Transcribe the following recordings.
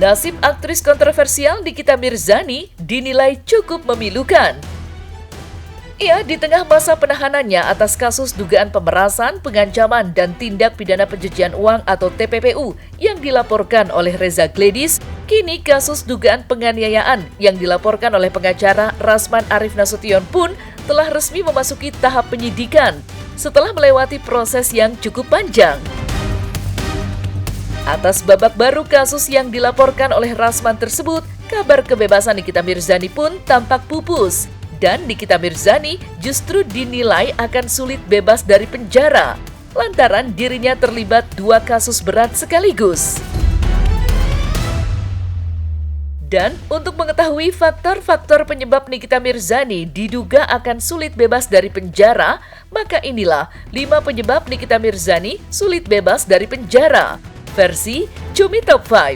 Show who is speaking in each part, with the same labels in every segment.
Speaker 1: Nasib aktris kontroversial Nikita Mirzani dinilai cukup memilukan. Ia di tengah masa penahanannya atas kasus dugaan pemerasan, pengancaman, dan tindak pidana pencucian uang atau TPPU yang dilaporkan oleh Reza Gledis, kini kasus dugaan penganiayaan yang dilaporkan oleh pengacara Rasman Arif Nasution pun telah resmi memasuki tahap penyidikan setelah melewati proses yang cukup panjang. Atas babak baru kasus yang dilaporkan oleh Rasman tersebut, kabar kebebasan Nikita Mirzani pun tampak pupus. Dan Nikita Mirzani justru dinilai akan sulit bebas dari penjara, lantaran dirinya terlibat 2 kasus berat sekaligus. Dan untuk mengetahui faktor-faktor penyebab Nikita Mirzani diduga akan sulit bebas dari penjara, maka inilah 5 penyebab Nikita Mirzani sulit bebas dari penjara. Versi Cumi Top 5.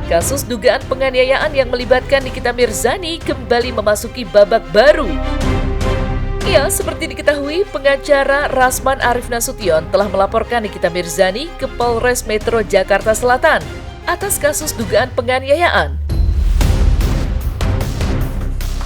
Speaker 1: Kasus dugaan penganiayaan yang melibatkan Nikita Mirzani kembali memasuki babak baru. Ya, seperti diketahui, pengacara Rasman Arif Nasution telah melaporkan Nikita Mirzani ke Polres Metro Jakarta Selatan atas kasus dugaan penganiayaan.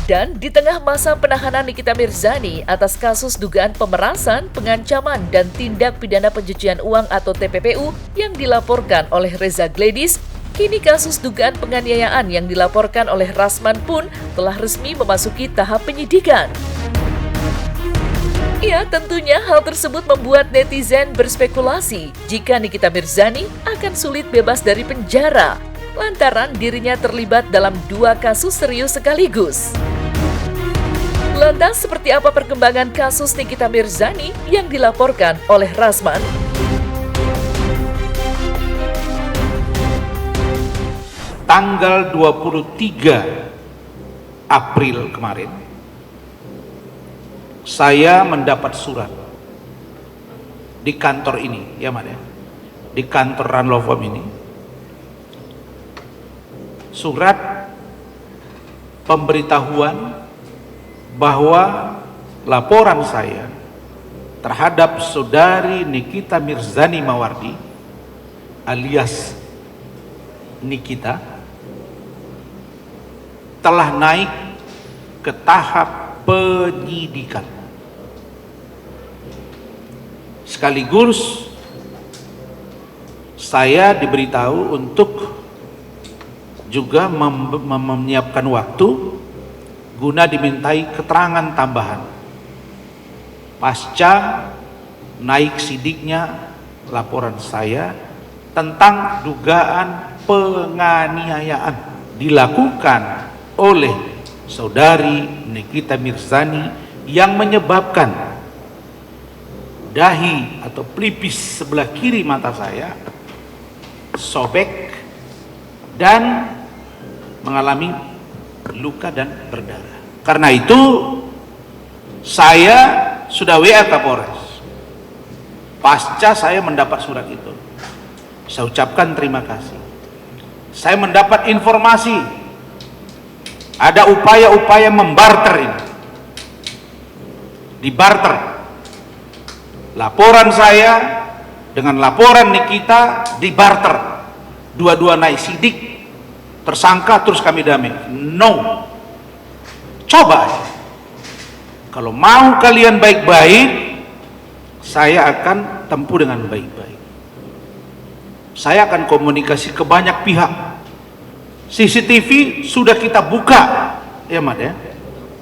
Speaker 1: Dan di tengah masa penahanan Nikita Mirzani atas kasus dugaan pemerasan, pengancaman, dan tindak pidana pencucian uang atau TPPU yang dilaporkan oleh Reza Gledis, kini kasus dugaan penganiayaan yang dilaporkan oleh Rasman pun telah resmi memasuki tahap penyidikan. Ya, tentunya hal tersebut membuat netizen berspekulasi jika Nikita Mirzani akan sulit bebas dari penjara, lantaran dirinya terlibat dalam 2 kasus serius sekaligus. Lantas, seperti apa perkembangan kasus Nikita Mirzani yang dilaporkan oleh Rasman?
Speaker 2: Tanggal 23 April kemarin, saya mendapat surat di kantor ini, ya Mak ya, di kantor Ranlofom ini, surat pemberitahuan bahwa laporan saya terhadap saudari Nikita Mirzani Mawardi alias Nikita telah naik ke tahap penyidikan. Sekaligus saya diberitahu untuk juga menyiapkan waktu guna dimintai keterangan tambahan pasca naik sidiknya laporan saya tentang dugaan penganiayaan dilakukan oleh saudari Nikita Mirzani yang menyebabkan dahi atau pelipis sebelah kiri mata saya sobek dan mengalami luka dan berdarah. Karena itu saya sudah WA Kapolres pasca saya mendapat surat itu. Saya ucapkan terima kasih. Saya mendapat informasi ada upaya-upaya membarter ini, dibarter laporan saya dengan laporan Nikita, dibarter, dua-dua naik sidik, tersangka terus kami damai. No, coba kalau mau kalian baik-baik, saya akan tempuh dengan baik-baik. Saya akan komunikasi ke banyak pihak. CCTV sudah kita buka, ya Mat ya.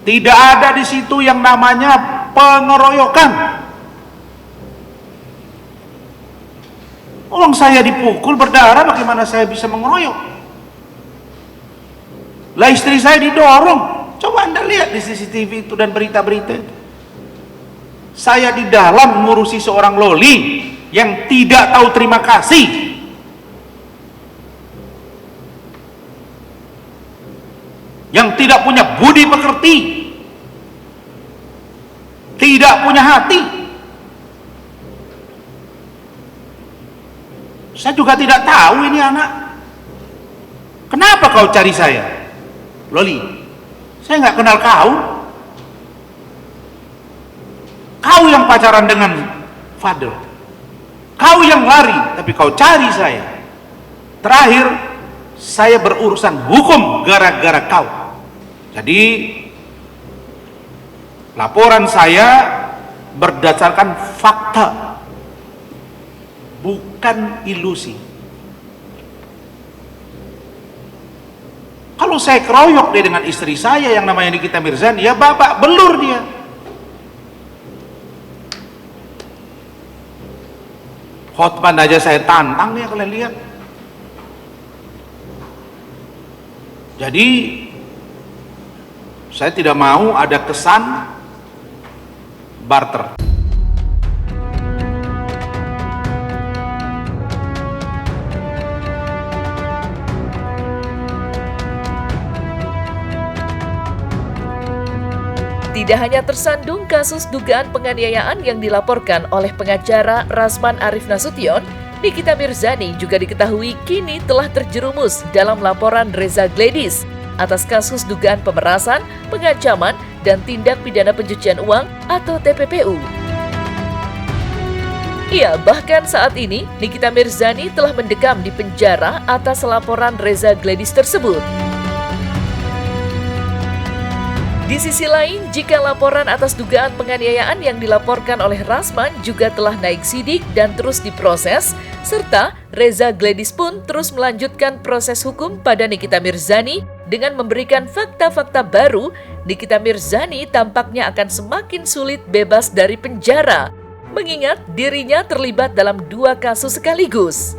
Speaker 2: Tidak ada di situ yang namanya pengeroyokan. Orang saya dipukul berdarah, bagaimana saya bisa mengeroyok? Lah istri saya didorong. Coba Anda lihat di CCTV itu dan berita-berita itu. Saya di dalam mengurusi seorang loli yang tidak tahu terima kasih. Yang tidak punya budi pekerti. Tidak punya hati. Saya juga tidak tahu ini anak. Kenapa kau cari saya? Loli, saya nggak kenal kau. Kau yang pacaran dengan Fadel. Kau yang lari, tapi kau cari saya. Terakhir, saya berurusan hukum gara-gara kau. Jadi, laporan saya berdasarkan fakta, bukan ilusi. Kalau saya keroyok dia dengan istri saya yang namanya Nikita Mirzani, ya babak belur dia. Hotman aja saya tantang ya, kalian lihat. Jadi saya tidak mau ada kesan barter.
Speaker 1: Tidak hanya tersandung kasus dugaan penganiayaan yang dilaporkan oleh pengacara Rasman Arif Nasution, Nikita Mirzani juga diketahui kini telah terjerumus dalam laporan Reza Gladys atas kasus dugaan pemerasan, pengancaman, dan tindak pidana pencucian uang atau TPPU. Iya, bahkan saat ini Nikita Mirzani telah mendekam di penjara atas laporan Reza Gladys tersebut. Di sisi lain, jika laporan atas dugaan penganiayaan yang dilaporkan oleh Rasman juga telah naik sidik dan terus diproses, serta Reza Gladys pun terus melanjutkan proses hukum pada Nikita Mirzani dengan memberikan fakta-fakta baru, Nikita Mirzani tampaknya akan semakin sulit bebas dari penjara, mengingat dirinya terlibat dalam 2 kasus sekaligus.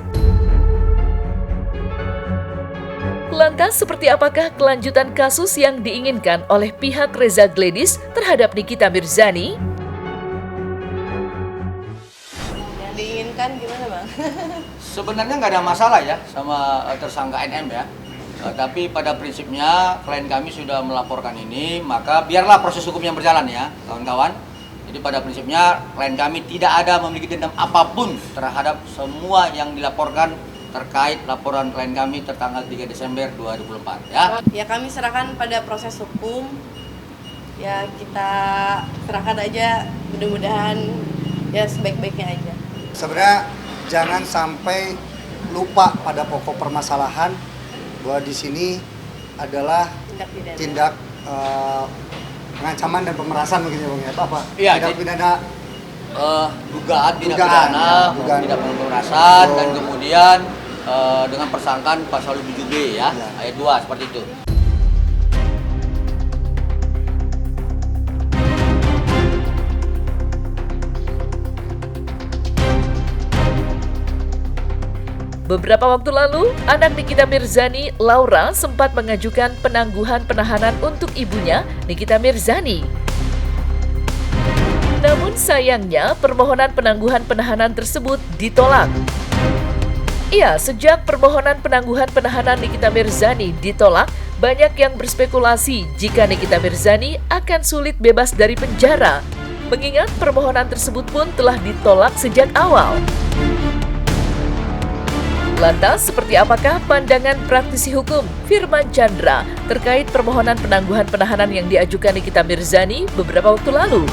Speaker 1: Lantas, seperti apakah kelanjutan kasus yang diinginkan oleh pihak Reza Gladys terhadap Nikita Mirzani?
Speaker 3: Yang diinginkan gimana, Bang?
Speaker 4: Sebenarnya nggak ada masalah ya sama tersangka NM ya. Tapi pada prinsipnya klien kami sudah melaporkan ini, maka biarlah proses hukumnya berjalan ya, kawan-kawan. Jadi pada prinsipnya klien kami tidak ada memiliki dendam apapun terhadap semua yang dilaporkan terkait laporan klien kami tertanggal 3 Desember 2024 ya.
Speaker 3: Ya kami serahkan pada proses hukum. Ya kita serahkan aja, mudah-mudahan ya sebaik-baiknya aja.
Speaker 5: Sebenarnya jangan sampai lupa pada pokok permasalahan bahwa di sini adalah tindak pengancaman dan pemerasan mungkin ya Bang ya. Apa?
Speaker 4: Iya,
Speaker 5: tindak pidana
Speaker 4: dugaan tindak pidana, tidak pemerasan dan kemudian dengan persangkaan pasal 7B ya, ayat 2 seperti itu.
Speaker 1: Beberapa waktu lalu, anak Nikita Mirzani, Laura, sempat mengajukan penangguhan penahanan untuk ibunya, Nikita Mirzani. Namun sayangnya, permohonan penangguhan penahanan tersebut ditolak. Iya, sejak permohonan penangguhan penahanan Nikita Mirzani ditolak, banyak yang berspekulasi jika Nikita Mirzani akan sulit bebas dari penjara, mengingat permohonan tersebut pun telah ditolak sejak awal. Lantas, seperti apakah pandangan praktisi hukum Firman Chandra terkait permohonan penangguhan penahanan yang diajukan Nikita Mirzani beberapa waktu lalu?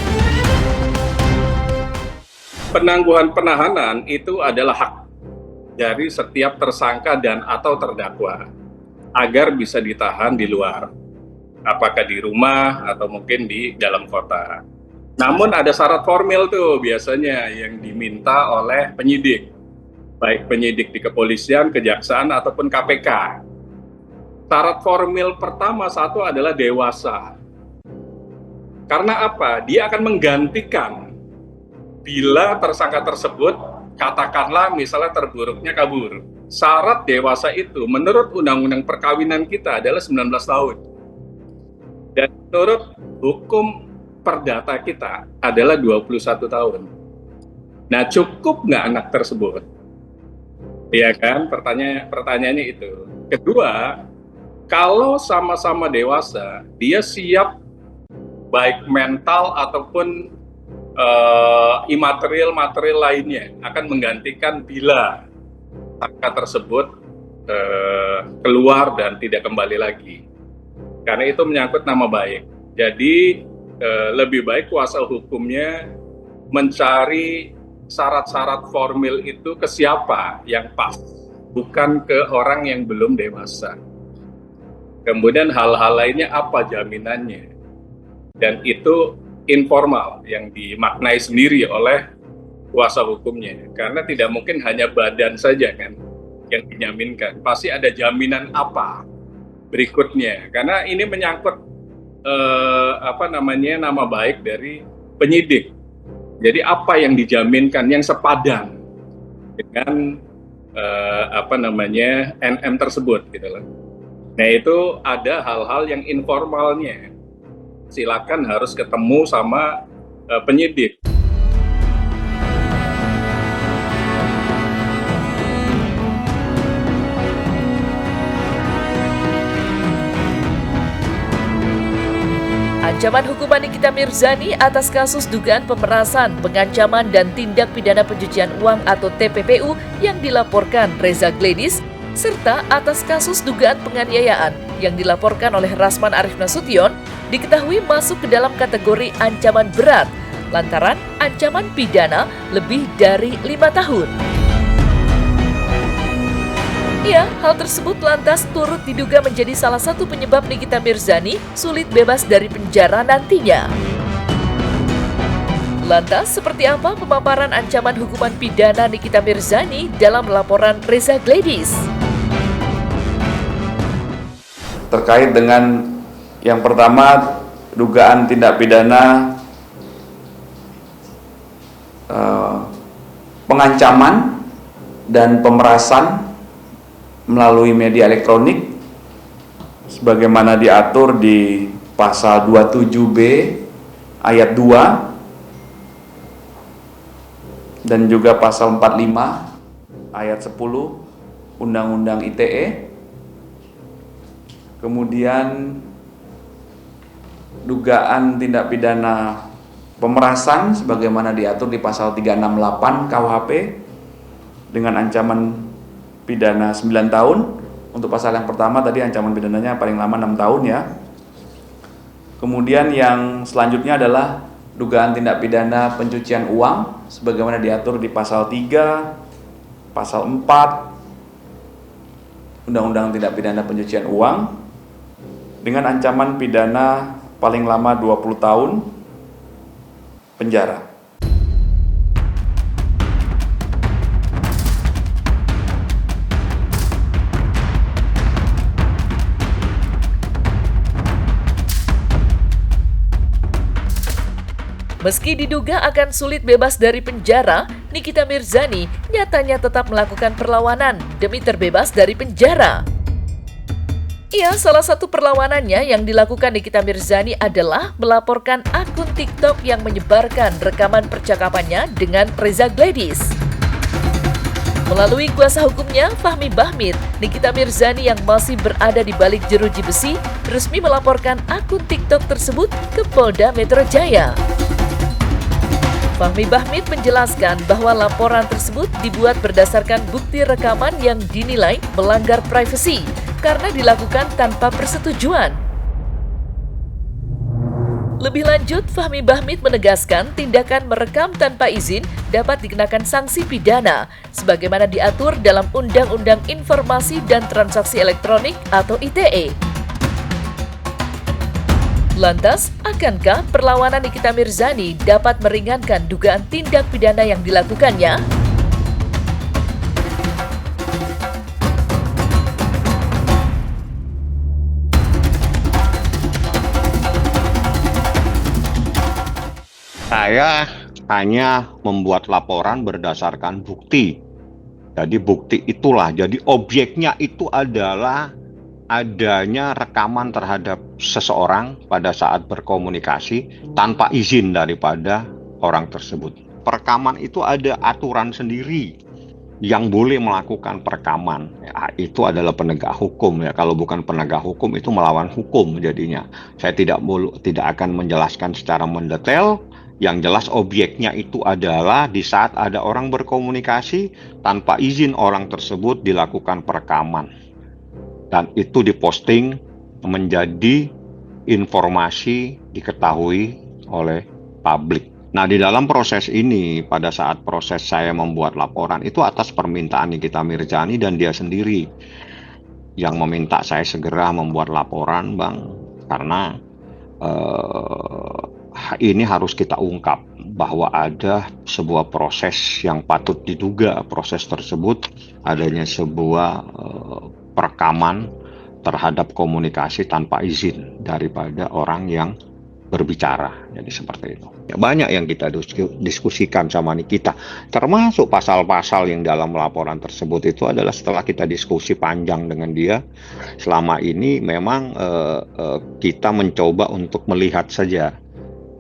Speaker 6: Penangguhan penahanan itu adalah hak dari setiap tersangka dan atau terdakwa agar bisa ditahan di luar, apakah di rumah atau mungkin di dalam kota. Namun ada syarat formil tuh biasanya yang diminta oleh penyidik, baik penyidik di kepolisian, kejaksaan ataupun KPK. Syarat formil pertama satu adalah dewasa. Karena apa? Dia akan menggantikan bila tersangka tersebut katakanlah misalnya terburuknya kabur. Syarat dewasa itu menurut Undang-Undang Perkawinan kita adalah 19 tahun. Dan menurut hukum perdata kita adalah 21 tahun. Nah, cukup nggak anak tersebut? Iya kan? Pertanyaannya itu. Kedua, kalau sama-sama dewasa, dia siap baik mental ataupun material lainnya akan menggantikan bila tersangka tersebut keluar dan tidak kembali lagi. Karena itu menyangkut nama baik. Jadi lebih baik kuasa hukumnya mencari syarat-syarat formil itu ke siapa yang pas, bukan ke orang yang belum dewasa. Kemudian hal-hal lainnya apa jaminannya. Dan itu informal yang dimaknai sendiri oleh kuasa hukumnya. Karena tidak mungkin hanya badan saja kan yang dijaminkan. Pasti ada jaminan apa berikutnya. Karena ini menyangkut nama baik dari penyidik. Jadi apa yang dijaminkan yang sepadan dengan NM tersebut gitu loh. Nah itu ada hal-hal yang informalnya. Silakan harus ketemu sama penyidik.
Speaker 1: Ancaman hukuman Nikita Mirzani atas kasus dugaan pemerasan, pengancaman, dan tindak pidana pencucian uang atau TPPU yang dilaporkan Reza Gledis, serta atas kasus dugaan penganiayaan yang dilaporkan oleh Rasman Arif Nasution, diketahui masuk ke dalam kategori ancaman berat, lantaran ancaman pidana lebih dari 5 tahun. Ya, hal tersebut lantas turut diduga menjadi salah satu penyebab Nikita Mirzani sulit bebas dari penjara nantinya. Lantas, seperti apa pemaparan ancaman hukuman pidana Nikita Mirzani dalam laporan Reza Gledis?
Speaker 7: Terkait dengan yang pertama, dugaan tindak pidana pengancaman dan pemerasan melalui media elektronik sebagaimana diatur di pasal 27B ayat 2 dan juga pasal 45 ayat 10 Undang-Undang ITE. Kemudian dugaan tindak pidana pemerasan sebagaimana diatur di pasal 368 KUHP dengan ancaman pidana 9 tahun. Untuk pasal yang pertama tadi ancaman pidananya paling lama 6 tahun ya. Kemudian yang selanjutnya adalah dugaan tindak pidana pencucian uang sebagaimana diatur di pasal 3, pasal 4 Undang-Undang Tindak Pidana Pencucian Uang dengan ancaman pidana paling lama 20 tahun penjara.
Speaker 1: Meski diduga akan sulit bebas dari penjara, Nikita Mirzani nyatanya tetap melakukan perlawanan demi terbebas dari penjara. Ya, salah satu perlawanannya yang dilakukan Nikita Mirzani adalah melaporkan akun TikTok yang menyebarkan rekaman percakapannya dengan Reza Gledis. Melalui kuasa hukumnya, Fahmi Bahmid, Nikita Mirzani yang masih berada di balik jeruji besi resmi melaporkan akun TikTok tersebut ke Polda Metro Jaya. Fahmi Bahmid menjelaskan bahwa laporan tersebut dibuat berdasarkan bukti rekaman yang dinilai melanggar privasi karena dilakukan tanpa persetujuan. Lebih lanjut, Fahmi Bahmid menegaskan tindakan merekam tanpa izin dapat dikenakan sanksi pidana sebagaimana diatur dalam Undang-Undang Informasi dan Transaksi Elektronik atau ITE. Lantas, akankah perlawanan Nikita Mirzani dapat meringankan dugaan tindak pidana yang dilakukannya?
Speaker 8: Saya hanya membuat laporan berdasarkan bukti. Jadi bukti itulah, jadi objeknya itu adalah adanya rekaman terhadap seseorang pada saat berkomunikasi tanpa izin daripada orang tersebut. Perekaman itu ada aturan sendiri yang boleh melakukan perekaman. Ya, itu adalah penegak hukum ya. Kalau bukan penegak hukum itu melawan hukum jadinya. Saya tidak akan menjelaskan secara mendetail. Yang jelas objeknya itu adalah di saat ada orang berkomunikasi tanpa izin orang tersebut dilakukan perekaman. Dan itu diposting menjadi informasi diketahui oleh publik. Nah, di dalam proses ini, pada saat proses saya membuat laporan, itu atas permintaan Nikita Mirzani dan dia sendiri yang meminta saya segera membuat laporan, Bang, karena ini harus kita ungkap bahwa ada sebuah proses yang patut diduga. Proses tersebut adanya sebuah perekaman terhadap komunikasi tanpa izin daripada orang yang berbicara. Jadi seperti itu. Ya, banyak yang kita diskusikan sama Nikita, termasuk pasal-pasal yang dalam laporan tersebut itu adalah setelah kita diskusi panjang dengan dia. Selama ini memang kita mencoba untuk melihat saja.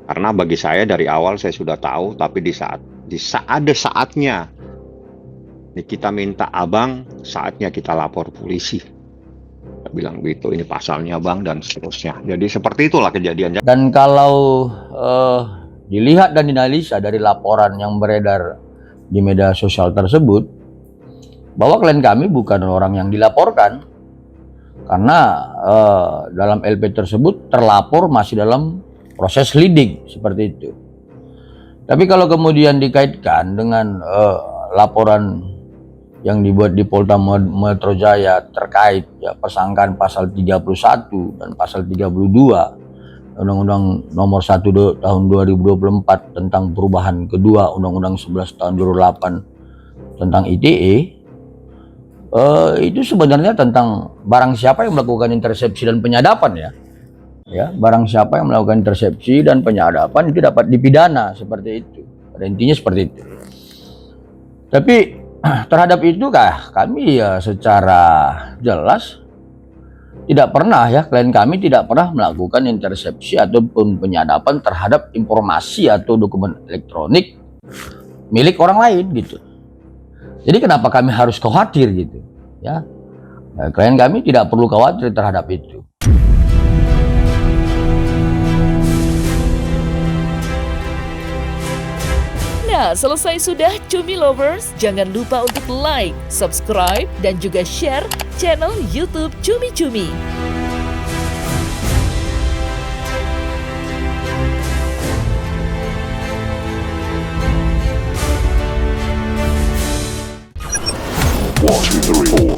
Speaker 8: Karena bagi saya dari awal saya sudah tahu, tapi di saat ada saatnya Nikita minta, abang saatnya kita lapor polisi. Saya bilang begitu, ini pasalnya bang, dan seterusnya. Jadi seperti itulah kejadiannya.
Speaker 4: Dan kalau dilihat dan dianalisa dari laporan yang beredar di media sosial tersebut, bahwa klien kami bukan orang yang dilaporkan, karena dalam LP tersebut terlapor masih dalam proses lidik seperti itu. Tapi kalau kemudian dikaitkan dengan laporan yang dibuat di Polda Metro Jaya terkait ya persangkaan pasal 31 dan pasal 32 Undang-Undang Nomor 1 Tahun 2024 tentang perubahan kedua Undang-Undang 11 Tahun 2008 tentang ITE, itu sebenarnya tentang barang siapa yang melakukan intersepsi dan penyadapan ya, barang siapa yang melakukan intersepsi dan penyadapan itu dapat dipidana seperti itu. Pada intinya seperti itu. Tapi terhadap itu kami ya secara jelas tidak pernah ya, klien kami tidak pernah melakukan intersepsi ataupun penyadapan terhadap informasi atau dokumen elektronik milik orang lain gitu. Jadi kenapa kami harus khawatir gitu ya? Nah, klien kami tidak perlu khawatir terhadap itu.
Speaker 1: Nah, selesai sudah Cumi Lovers. Jangan lupa untuk like, subscribe, dan juga share channel YouTube Cumi Cumi.
Speaker 9: One, two, three, four.